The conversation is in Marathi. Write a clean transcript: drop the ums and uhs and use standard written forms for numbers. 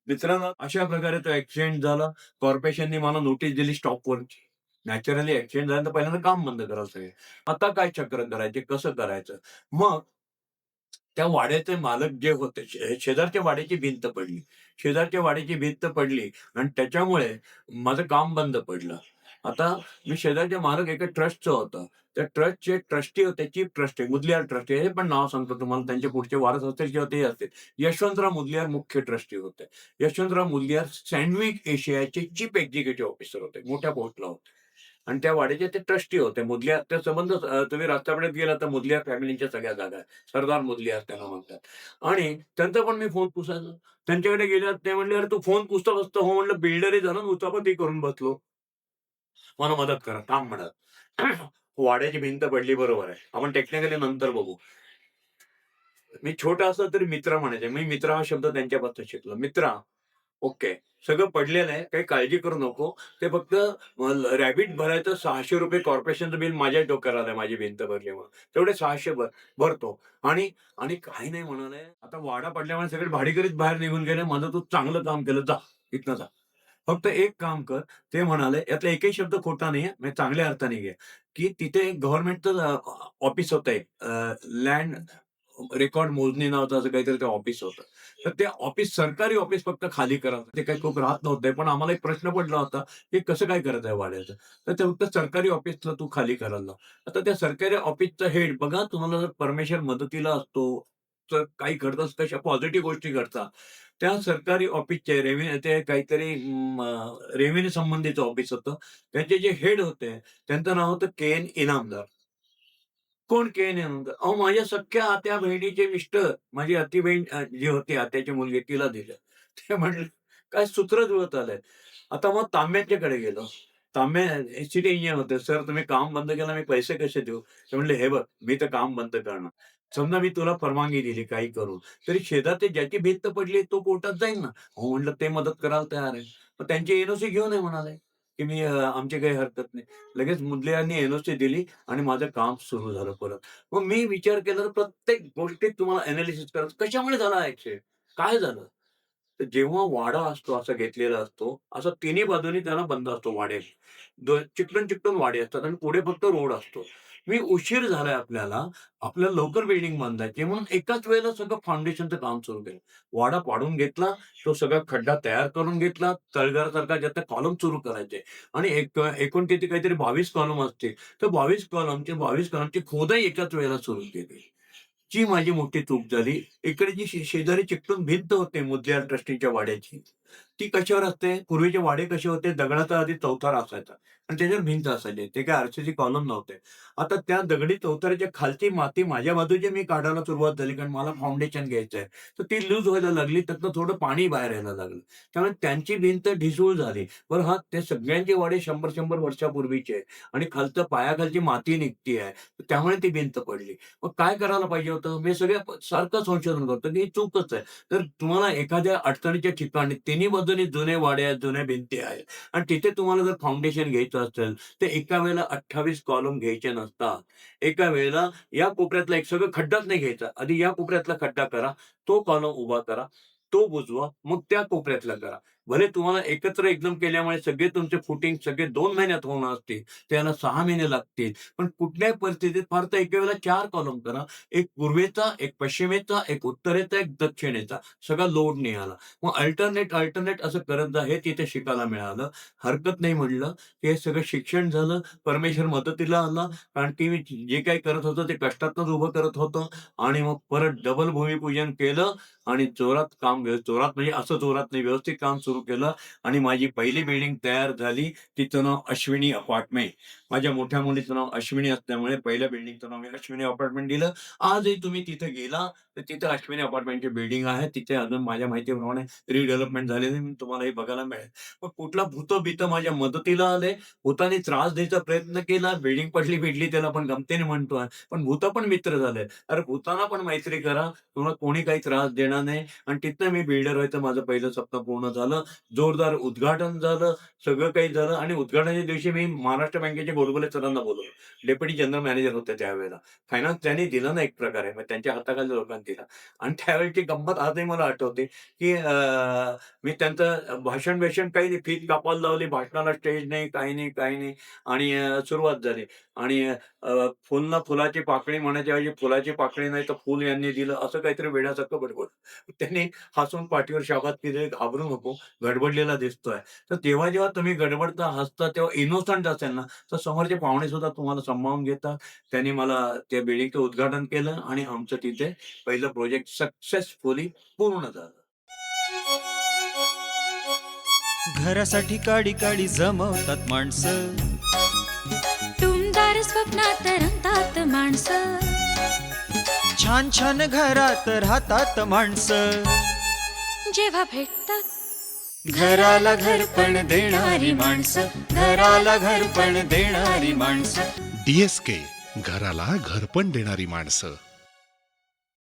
मित्रांनो, अशा प्रकारे तो ॲक्सिडेंट झाला. कॉर्पोरेशनने मला नोटीस दिली स्टॉपवरची. नॅचरली ॲक्सिडेंट झाला तर पहिल्यांदा काम बंद करा सगळे. आता काय चक्र करायचे, कसं करायचं? मग त्या वाड्याचे मालक जे होते, शेजारच्या वाड्याची भिंत पडली. शेजारच्या वाड्याची भिंत पडली आणि त्याच्यामुळे माझं काम बंद पडलं. आता मी शेजारच्या मालक एका ट्रस्टचा होता. त्या ट्रस्टचे ट्रस्टी होते, चीफ ट्रस्टी, मुदलियार ट्रस्टी हे पण नाव सांगतो तुम्हाला त्यांचे पुढचे वारस असतील किंवा ते असतील. यशवंतराव मुदलियार मुख्य ट्रस्टी होते. यशवंतराव मुदलियार सँडविच एशियाचे चीफ एक्झिक्युटिव्ह ऑफिसर होते. मोठ्या पोस्टला होते. आणि त्या वाड्याचे ते ट्रस्टी होते. मुदलियार ते संबंध तुम्ही रस्त्याकडे गेला तर मुदलियार फॅमिलीच्या सगळ्या जागा आहेत. सरदार मुदलियार त्यांना म्हणतात. आणि त्यांचा पण मी फोन पुसायचो. त्यांच्याकडे गेल्यावर ते म्हणले, "अरे तू फोन पुसतो कसं?" "हो," म्हणलं, "बिल्डरही झालो आणि उचापतही करून बसलो. मला मदत करा." "थांब" म्हणत. वाड्याची भिंत पडली बरोबर आहे. आपण टेक्निकली नंतर बघू. मी छोटा असलो तरी मित्र म्हणायचे. मी मित्र हा शब्द त्यांच्यापासून शिकलो. "मित्रा, ओके. सगळं पडलेलं आहे. काही काळजी करू नको. ते फक्त रॅबिट भरायचं ₹600 कॉर्पोरेशनचं बिल माझ्याच डोक्यावर आलंय माझी भिंत भरली म्हणून. तेवढे 600 भरतो आणि आणि काही नाही म्हणाले. आता वाडा पडल्यामुळे सगळे भाडेकरीच बाहेर निघून गेले. माझं तू चांगलं काम केलं. जा, इथनं जा. फक्त एक काम कर." ते म्हणाले, यातला एकही शब्द खोटा नाहीये. म्हणजे चांगल्या अर्थाने घे, की तिथे गव्हर्नमेंटचं ऑफिस होतं एक लँड रेकॉर्ड मोजणी नावाचं असं काहीतरी ते ऑफिस होतं. तर ते ऑफिस सरकारी ऑफिस फक्त खाली करा. ते काही खूप राहत नव्हते. पण आम्हाला एक प्रश्न पडला होता, की कसं काय करत आहे वाड्याचं? तर ते फक्त सरकारी ऑफिसला तू खाली करायला लाव. आता त्या सरकारी ऑफिसचा हेड बघा तुम्हाला जर परमेश्वर मदतीला असतो, तर काही घडतं कशा पॉझिटिव्ह गोष्टी घडतात. त्या सरकारी ऑफिसचे ते काहीतरी रेव्हेन्यू संबंधीचं ऑफिस होतं. त्यांचे जे हेड होते, त्यांचं नाव होतं के.एन. इनामदार. कोण के नाही अहो, माझ्या सख्ख्या आत्या बहिणीचे मिस्टर, माझी आत्ती-बहीण जी होती आत्याची मुलगी तिला दिलं. ते म्हटले, "काय सूत्र जुळत आलंय." आता मग तांब्याच्याकडे गेलो. तांबे एस-टी इंजिनिअर होते. "सर तुम्ही काम बंद केलं, मी पैसे कसे देऊ?" ते म्हणले, "हे बघ, मी तर काम बंद करणार. समजा मी तुला परवानगी दिली काही करून, तरी शेजारची ज्याची भिंत पडली तो कोर्टात जाईल ना." हो म्हटलं, "ते मदत करायला तयार आहे." मग त्यांची एन घेऊन ये म्हणाले, की मी आमची काही हरकत नाही. लगेच मुदलियारांनी एन दिली आणि माझं काम सुरू झालं परत. मग मी विचार केला तर प्रत्येक गोष्टीत तुम्हाला एनालिसिस करायचं. कशामुळे झाला ॲक्सिडेंट? काय झालं? तर जेव्हा वाडा असतो असा घेतलेला असतो, असा तिन्ही बाजूनी त्याला बंद असतो वाड्याशी. चिकटून-चिकटून वाडे असतात आणि पुढे फक्त रोड असतो. मी उशीर झालाय आपल्याला, आपल्याला लवकर बिल्डिंग बांधायची म्हणून एकाच वेळेला सगळं फाउंडेशनचं काम सुरू केलं. वाडा पाडून घेतला, तो सगळा खड्डा तयार करून घेतला, तळघरासारखा ज्यात कॉलम सुरू करायचे आणि एकूण किती काहीतरी 22 कॉलम असतील. तर 22 कॉलमची खोदाई एकाच वेळेला सुरू केली. जी माझी मोठी चूक झाली. इकडे जी शेजारी चिकटून भिंत होते मुदलियार ट्रस्टीच्या वाड्याची, ती कशावर असते? पूर्वीचे वाडे कसे होते? दगडाचा आधी चौथरा असायचा आणि त्याच्यावर भिंत असायची. ते काय आरसीसी कॉलम नव्हते. आता त्या दगडी चौथऱ्याच्या खालची माती माझ्या बाजूची मी काढायला सुरुवात झाली, कारण मला फाउंडेशन घ्यायचं आहे. तर ती लूज व्हायला लागली. त्यातनं थोडं पाणी बाहेर यायला लागलं. त्यामुळे त्यांची भिंत ढिसूळ झाली. बरं हां, ते सगळ्यांचे वाडे 100-100 वर्षापूर्वीचे आहे आणि खालचं पायाखालची माती निघती आहे. त्यामुळे ती भिंत पडली. मग काय करायला पाहिजे होतं? मी सारखं संशोधन करतो, की ही चूकच आहे. तर तुम्हाला एखाद्या अडचणीच्या ठिकाणी तिन्ही बाजूनी जुने वाडे आहेत, जुन्या भिंती आहेत आणि तिथे तुम्हाला जर फाउंडेशन घ्यायचं असेल, तर एका वेळेला 28 कॉलम घ्यायचे नसतात. एका वेळेला या कोपऱ्यातला एक सगळं खड्डाच नाही घ्यायचा. आधी या कोपऱ्यातला खड्डा करा, तो कॉलम उभा करा, तो बुजवा, मग त्या कोपऱ्यातला करा. भले तुम्हाला एकत्र एकदम केल्यामुळे सगळे तुमचे फुटिंग सगळे 2 महिन्यात होणार असतील, त्याला 6 महिने लागतील. पण कुठल्याही परिस्थितीत फार तर एका वेळेला 4 कॉलम करा. एक पूर्वेचा, एक पश्चिमेचा, एक उत्तरेचा, एक दक्षिणेचा सगळा लोड नाही आला. मग अल्टरनेट असं करत जा, हे तिथे शिकायला मिळालं. हरकत नाही म्हणलं. हे सगळं शिक्षण झालं. परमेश्वर मदतीला आला. कारण की मी जे काही करत होतो ते कष्टातनंच उभं करत होतो आणि मग परत डबल भूमिपूजन केलं आणि जोरात म्हणजे असं जोरात नाही, व्यवस्थित काम सुरू केलं आणि माझी पहिली बिल्डिंग तयार झाली. तिचं नाव अश्विनी अपार्टमेंट. माझ्या मोठ्या मुलीचं नाव अश्विनी असल्यामुळे पहिल्या बिल्डिंगचं नाव मी अश्विनी अपार्टमेंट दिलं. आजही तुम्ही तिथे गेला, तर तिथे अश्विनी अपार्टमेंटची बिल्डिंग आहे. तिथे अजून माझ्या माहितीप्रमाणे रिडेव्हलपमेंट झालेली नाही. तुम्हाला हे बघायला मिळेल. मग कुठला भूतं-बितं माझ्या मदतीला आले. भूताने त्रास द्यायचा प्रयत्न केला. बिल्डिंग पडली-बिडली त्याला आपण गमतीने म्हणतोय. पण भूतं पण मित्र झाले. अरे भूताना पण मैत्री करा. तुम्हाला कोणी काही त्रास देणार नाही आणि तिथनं पद्धतीने मी बिल्डर व्हायचं माझं पहिलं स्वप्न पूर्ण झालं. जोरदार उद्घाटन झालं, सगळं काही झालं आणि उद्घाटनाच्या दिवशी मी महाराष्ट्र बँकेचे गोडबोले सरांना बोलावलं. डेप्युटी जनरल मॅनेजर होते त्यावेळेला. फायनान्स त्यांनी दिलं ना एक प्रकारे, मग त्यांच्या हाताखाली लोकांनी दिला आणि त्यावेळची गंमत आजही मला आठवते, की मी त्यांचं भाषण-बिषण काही नाही, फीत कापायला लावली, भाषणाला स्टेज नाही, काही नाही, काही नाही आणि सुरुवात झाली आणि फुलना फुलाची पाकळी म्हणायच्या ऐवजी फुलाची पाकळी नाही तर फुल यांनी दिलं, असं काहीतरी वेड्यासारखं बडबड त्यांनी हसून पाठीवर शाबात केली, "घाबरू नको, गडबडलेला दिसतोय." तर तेव्हा जेव्हा तुम्ही गडबडता, हसता तेव्हा इनोसंट असेल ना, तर समोरचे पाहुणेसुद्धा तुम्हाला सांभाळून घेतात. त्यांनी मला त्या बिल्डिंगचं उद्घाटन केलं आणि आमचं तिथे पहिलं प्रोजेक्ट सक्सेसफुली पूर्ण झालं. घरासाठी काडी काडी जमवतात माणसं, टुमदार स्वप्नात रंगतात माणसं, छान छान घरात राहतात माणसं. जेव्हा भेटतात घराला घरपण देणारी माणसं, घराला घरपण देणारी माणसं. DSK घराला घरपण देणारी माणसं.